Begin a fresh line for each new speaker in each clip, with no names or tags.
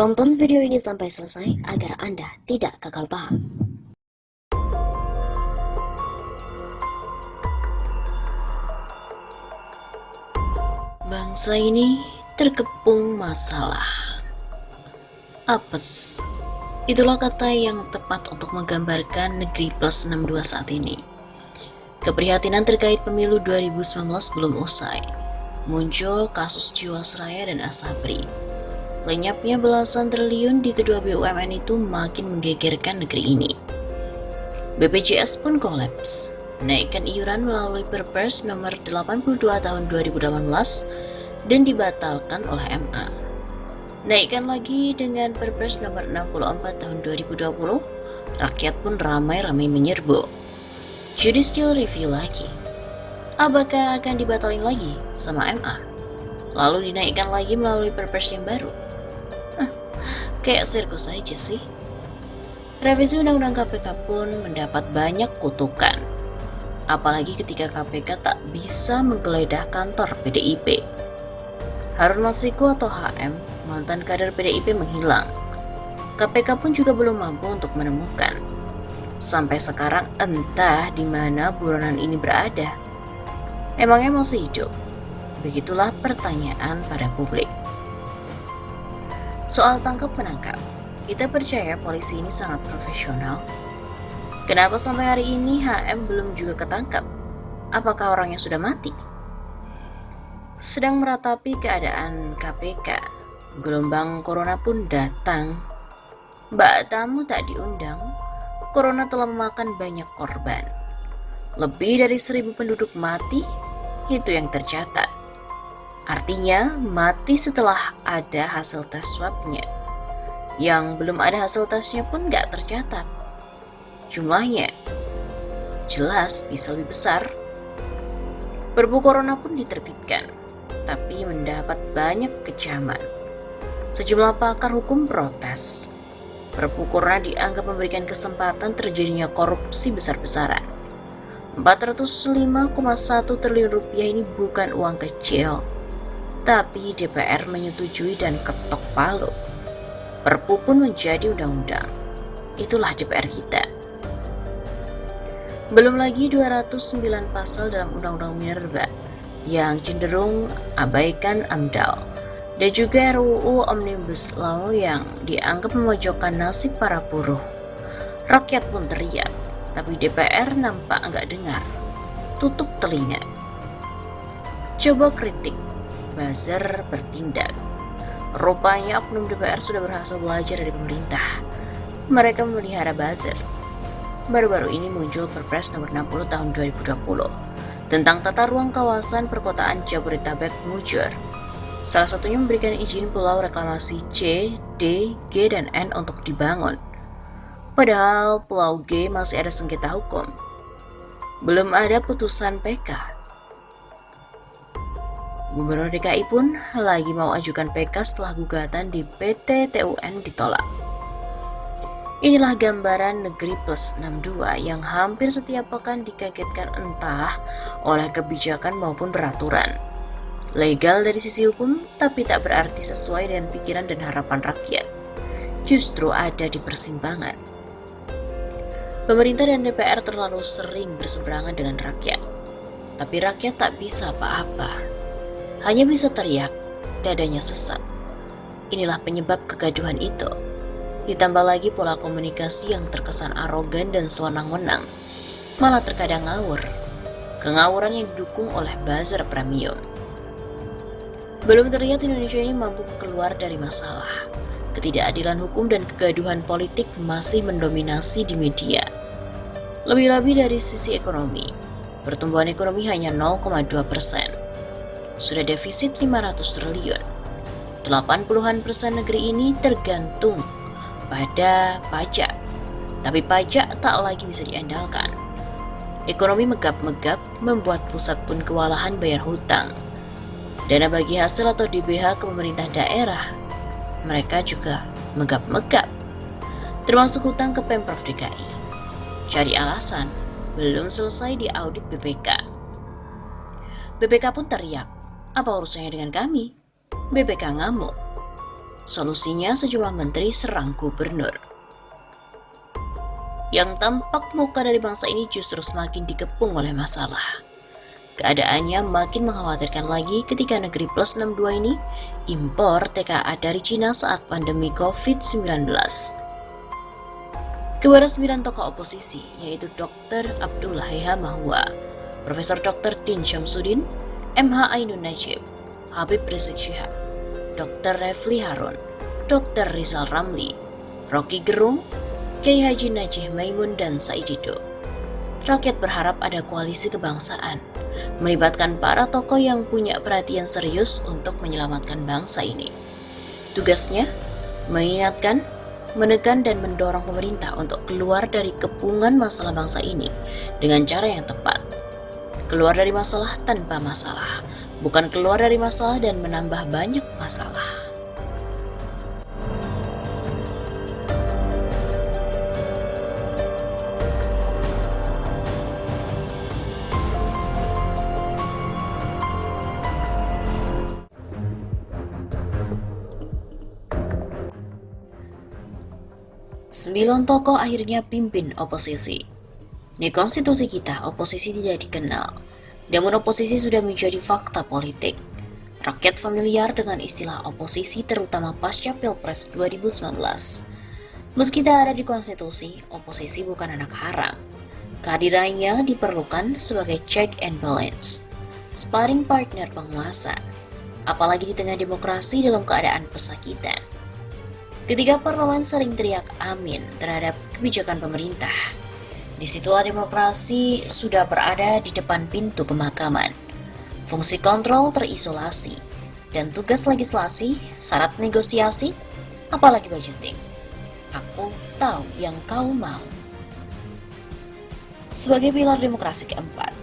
Tonton video ini sampai selesai agar Anda tidak gagal paham. Bangsa ini terkepung masalah. Apes, itulah kata yang tepat untuk menggambarkan negeri plus 62 saat ini. Keprihatinan terkait pemilu 2019 belum usai. Muncul kasus Jiwasraya dan Asabri. Lenyapnya belasan triliun di kedua BUMN itu makin menggegerkan negeri ini. BPJS pun kolaps. Naikkan iuran melalui Perpres nomor 82 tahun 2018 dan dibatalkan oleh MA. Naikkan lagi dengan Perpres nomor 64 tahun 2020, rakyat pun ramai-ramai menyerbu. Judicial review lagi. Apakah akan dibatalin lagi sama MA? Lalu dinaikkan lagi melalui Perpres yang baru? Kayak sirkus aja sih. Revisi Undang-Undang KPK pun mendapat banyak kutukan. Apalagi ketika KPK tak bisa menggeledah kantor PDIP. Harun Masiku atau HM, mantan kader PDIP menghilang. KPK pun juga belum mampu untuk menemukan. Sampai sekarang entah di mana buronan ini berada. Emangnya masih hidup? Begitulah pertanyaan pada publik. Soal tangkap menangkap, kita percaya polisi ini sangat profesional. Kenapa sampai hari ini HM belum juga ketangkap? Apakah orangnya sudah mati? Sedang meratapi keadaan KPK, gelombang corona pun datang. Mbak tamu tak diundang, corona telah memakan banyak korban. Lebih dari 1.000 penduduk mati, itu yang tercatat. Artinya mati setelah ada hasil tes swabnya. Yang belum ada hasil tesnya pun gak tercatat. Jumlahnya jelas bisa lebih besar. Perpu Corona pun diterbitkan, tapi mendapat banyak kecaman. Sejumlah pakar hukum protes. Perpu Corona dianggap memberikan kesempatan terjadinya korupsi besar-besaran. 405,1 triliun rupiah ini bukan uang kecil. Tapi DPR menyetujui dan ketok palu. Perpu pun menjadi undang-undang. Itulah DPR kita. Belum lagi 209 pasal dalam Undang-Undang Minerba yang cenderung abaikan AMDAL dan juga RUU Omnibus Law yang dianggap memojokkan nasib para buruh. Rakyat pun teriak, tapi DPR nampak enggak dengar. Tutup telinga. Coba kritik. Buzzer bertindak. Rupanya oknum DPR sudah berhasil belajar dari pemerintah. Mereka memelihara buzzer. Baru-baru ini muncul Perpres nomor 60 tahun 2020 tentang tata ruang kawasan perkotaan Jabodetabek Mujur. Salah satunya memberikan izin pulau reklamasi C, D, G, dan N untuk dibangun. Padahal pulau G masih ada sengketa hukum. Belum ada putusan PK. Gubernur DKI pun lagi mau ajukan PK setelah gugatan di PT TUN ditolak. Inilah gambaran negeri plus 62 yang hampir setiap pekan dikagetkan entah oleh kebijakan maupun peraturan. Legal dari sisi hukum, tapi tak berarti sesuai dengan pikiran dan harapan rakyat. Justru ada di persimpangan. Pemerintah dan DPR terlalu sering berseberangan dengan rakyat. Tapi rakyat tak bisa apa-apa. Hanya bisa teriak, dadanya sesak. Inilah penyebab kegaduhan itu. Ditambah lagi pola komunikasi yang terkesan arogan dan sewenang-wenang, malah terkadang ngawur. Kengawuran yang didukung oleh buzzer premium. Belum terlihat Indonesia ini mampu keluar dari masalah. Ketidakadilan hukum dan kegaduhan politik masih mendominasi di media. Lebih-lebih dari sisi ekonomi, pertumbuhan ekonomi hanya 0,2%. Sudah defisit 500 triliun. 80% negeri ini tergantung pada pajak. Tapi pajak tak lagi bisa diandalkan. Ekonomi megap-megap membuat pusat pun kewalahan bayar hutang. Dana bagi hasil atau DBH ke pemerintah daerah, mereka juga megap-megap. Termasuk hutang ke Pemprov DKI. Cari alasan, belum selesai diaudit BPK. BPK pun teriak. Apa urusannya dengan kami? BPK ngamuk. Solusinya sejumlah menteri serang gubernur. Yang tampak muka dari bangsa ini justru semakin dikepung oleh masalah. Keadaannya makin mengkhawatirkan lagi ketika negeri plus 62 ini impor TKA dari Cina saat pandemi COVID-19. Kepada 9 tokoh oposisi, yaitu Dr. Abdullah Heha Mahua, Profesor Dr. Din Syamsuddin, MH Ainun Najib, Habib Rizik Syihab, Dr. Refli Harun, Dr. Rizal Ramli, Rocky Gerung, Kiai Haji Najih Maimun dan Said Didu. Rakyat berharap ada koalisi kebangsaan, melibatkan para tokoh yang punya perhatian serius untuk menyelamatkan bangsa ini. Tugasnya, mengingatkan, menekan dan mendorong pemerintah untuk keluar dari kepungan masalah bangsa ini dengan cara yang tepat. Keluar dari masalah tanpa masalah, bukan keluar dari masalah dan menambah banyak masalah. Sembilan tokoh akhirnya pimpin oposisi. Di konstitusi kita, oposisi tidak dikenal. Namun oposisi sudah menjadi fakta politik. Rakyat familiar dengan istilah oposisi terutama pasca Pilpres 2019. Meski tak ada di konstitusi, oposisi bukan anak haram. Kehadirannya diperlukan sebagai check and balance, sparring partner penguasa, apalagi di tengah demokrasi dalam keadaan pesakitan. Ketika parlemen sering teriak amin terhadap kebijakan pemerintah, disitulah demokrasi sudah berada di depan pintu pemakaman. Fungsi kontrol terisolasi, dan tugas legislasi, syarat negosiasi, apalagi budgeting. Aku tahu yang kau mau. Sebagai pilar demokrasi keempat,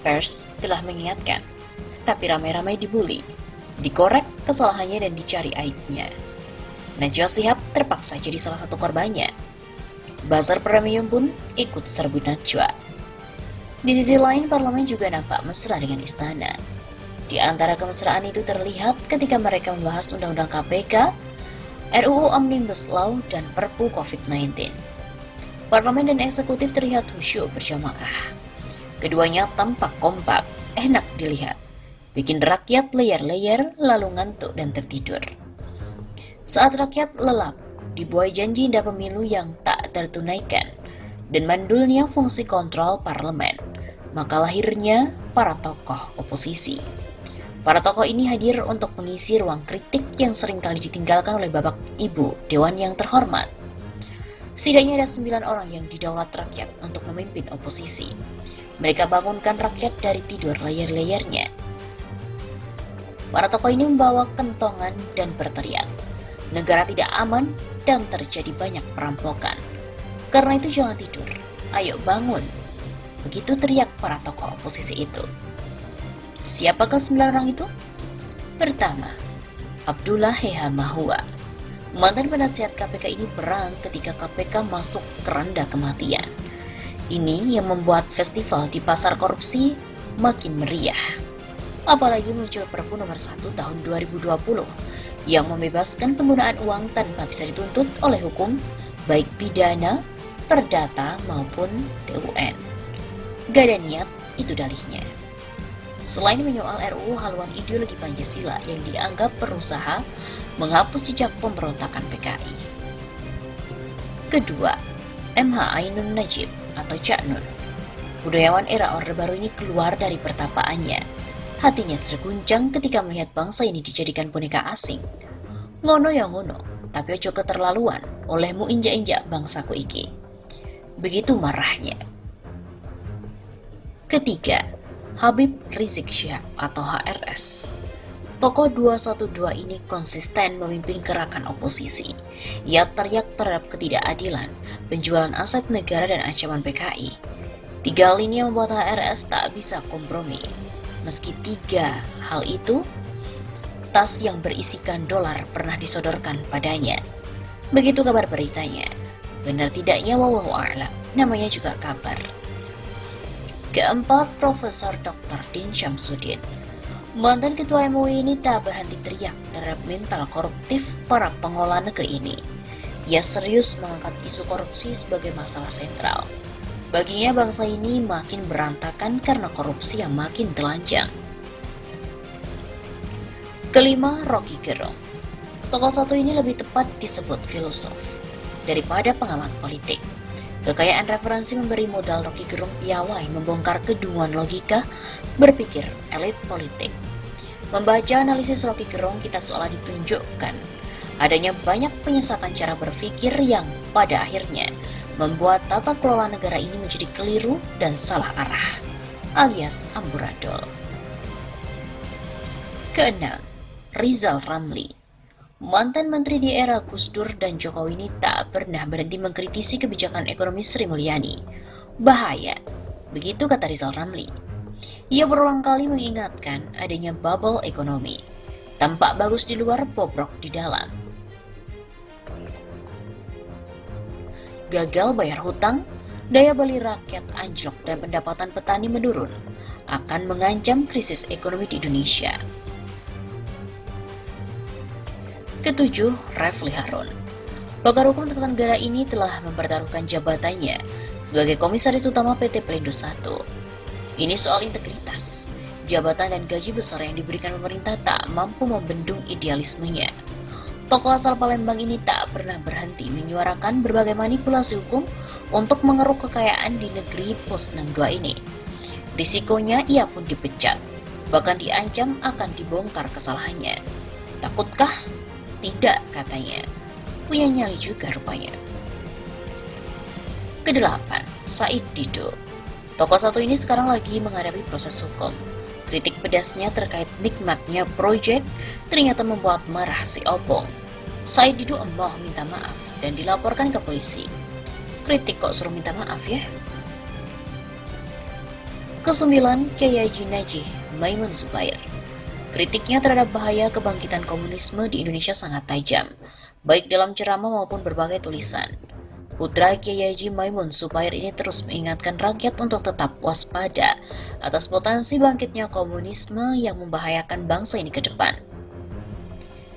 pers telah mengingatkan, tapi ramai-ramai dibully, dikorek kesalahannya dan dicari aibnya. Najwa Shihab terpaksa jadi salah satu korbannya. Buzzer premium pun ikut serbu Najwa. Di sisi lain, parlemen juga nampak mesra dengan istana. Di antara kemesraan itu terlihat ketika mereka membahas Undang-Undang KPK, RUU Omnibus Law, dan Perpu COVID-19. Parlemen dan eksekutif terlihat khusyuk berjamaah. Keduanya tampak kompak, enak dilihat, bikin rakyat layar-layar lalu ngantuk dan tertidur. Saat rakyat lelap, dibuai janji indah pemilu yang tak tertunaikan, dan mandulnya fungsi kontrol parlemen, maka lahirnya para tokoh oposisi. Para tokoh ini hadir untuk mengisi ruang kritik yang seringkali ditinggalkan oleh Bapak Ibu Dewan yang terhormat. Setidaknya ada 9 orang yang didaulat rakyat untuk memimpin oposisi. Mereka bangunkan rakyat dari tidur layar-layarnya. Para tokoh ini membawa kentongan dan berteriak, negara tidak aman dan terjadi banyak perampokan. Karena itu jangan tidur, ayo bangun. Begitu teriak para tokoh oposisi itu. Siapakah 9 orang itu? Pertama, Abdullah Heha Mahua. Mantan penasihat KPK ini berang ketika KPK masuk keranda kematian. Ini yang membuat festival di pasar korupsi makin meriah. Apalagi muncul Perpu nomor 1 tahun 2020 yang membebaskan penggunaan uang tanpa bisa dituntut oleh hukum, baik pidana, perdata, maupun TUN. Gak ada niat, itu dalihnya. Selain menyoal RUU haluan ideologi Pancasila yang dianggap berusaha menghapus jejak pemberontakan PKI. Kedua, MH Ainun Najib atau Cak Nun. Budayawan era Orde Baru ini keluar dari pertapaannya. Hatinya terguncang ketika melihat bangsa ini dijadikan boneka asing. Ngono ya ngono, tapi ojo keterlaluan olehmu injak-injak bangsaku iki. Begitu marahnya. Ketiga, Habib Rizik Syihab atau HRS. Tokoh 212 ini konsisten memimpin gerakan oposisi. Ia teriak terhadap ketidakadilan, penjualan aset negara dan ancaman PKI. 3 hal ini yang membuat HRS tak bisa kompromi. Meski 3 hal itu, tas yang berisikan dolar pernah disodorkan padanya. Begitu kabar beritanya. Benar tidaknya wallahu a'lam, namanya juga kabar. Keempat, Profesor Dr. Din Syamsuddin. Mantan Ketua MUI ini tak berhenti teriak terhadap mental koruptif para pengelola negeri ini. Ia serius mengangkat isu korupsi sebagai masalah sentral. Baginya bangsa ini makin berantakan karena korupsi yang makin telanjang. Kelima, Rocky Gerung. Tokoh satu ini lebih tepat disebut filosof daripada pengamat politik. Kekayaan referensi memberi modal Rocky Gerung piawai membongkar kedunguan logika berpikir elit politik. Membaca analisis Rocky Gerung, kita seolah ditunjukkan adanya banyak penyesatan cara berpikir yang pada akhirnya membuat tata kelola negara ini menjadi keliru dan salah arah, alias amburadul. Keenam, Rizal Ramli. Mantan menteri di era Gus Dur dan Jokowi ini tak pernah berhenti mengkritisi kebijakan ekonomi Sri Mulyani. Bahaya, begitu kata Rizal Ramli. Ia berulang kali mengingatkan adanya bubble ekonomi. Tampak bagus di luar, bobrok di dalam. Gagal bayar hutang, daya beli rakyat anjlok dan pendapatan petani menurun, akan mengancam krisis ekonomi di Indonesia. Ketujuh, Refli Harun. Pakar hukum tata negara ini telah mempertaruhkan jabatannya sebagai Komisaris Utama PT Pelindo I. Ini soal integritas. Jabatan dan gaji besar yang diberikan pemerintah tak mampu membendung idealismenya. Tokoh asal Palembang ini tak pernah berhenti menyuarakan berbagai manipulasi hukum untuk mengeruk kekayaan di negeri plus 62 ini. Risikonya ia pun dipecat, bahkan diancam akan dibongkar kesalahannya. Takutkah? Tidak, katanya. Punya nyali juga rupanya. Kedelapan, Said Didu. Tokoh satu ini sekarang lagi menghadapi proses hukum. Kritik pedasnya terkait nikmatnya proyek ternyata membuat marah si Opung. Said Didu emoh minta maaf dan dilaporkan ke polisi. Kritik kok suruh minta maaf ya? Kesembilan, Kiai Haji Najih Maimun Zubair. Kritiknya terhadap bahaya kebangkitan komunisme di Indonesia sangat tajam, baik dalam ceramah maupun berbagai tulisan. Putra Kiai Haji Maimun Zubair ini terus mengingatkan rakyat untuk tetap waspada atas potensi bangkitnya komunisme yang membahayakan bangsa ini ke depan.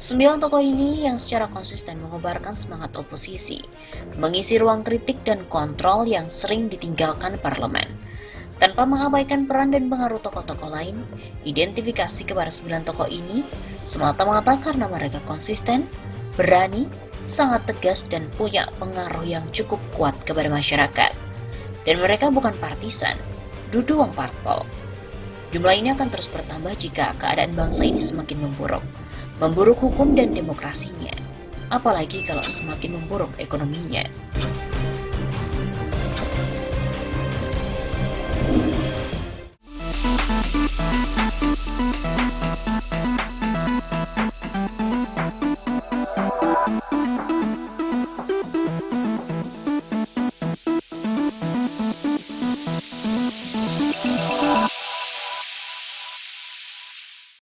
9 tokoh ini yang secara konsisten mengobarkan semangat oposisi, mengisi ruang kritik dan kontrol yang sering ditinggalkan parlemen. Tanpa mengabaikan peran dan pengaruh tokoh-tokoh lain, identifikasi kepada 9 tokoh ini semata-mata karena mereka konsisten, berani, sangat tegas dan punya pengaruh yang cukup kuat kepada masyarakat. Dan mereka bukan partisan, dudu wong parpol. Jumlah ini akan terus bertambah jika keadaan bangsa ini semakin memburuk hukum dan demokrasinya, apalagi kalau semakin memburuk ekonominya.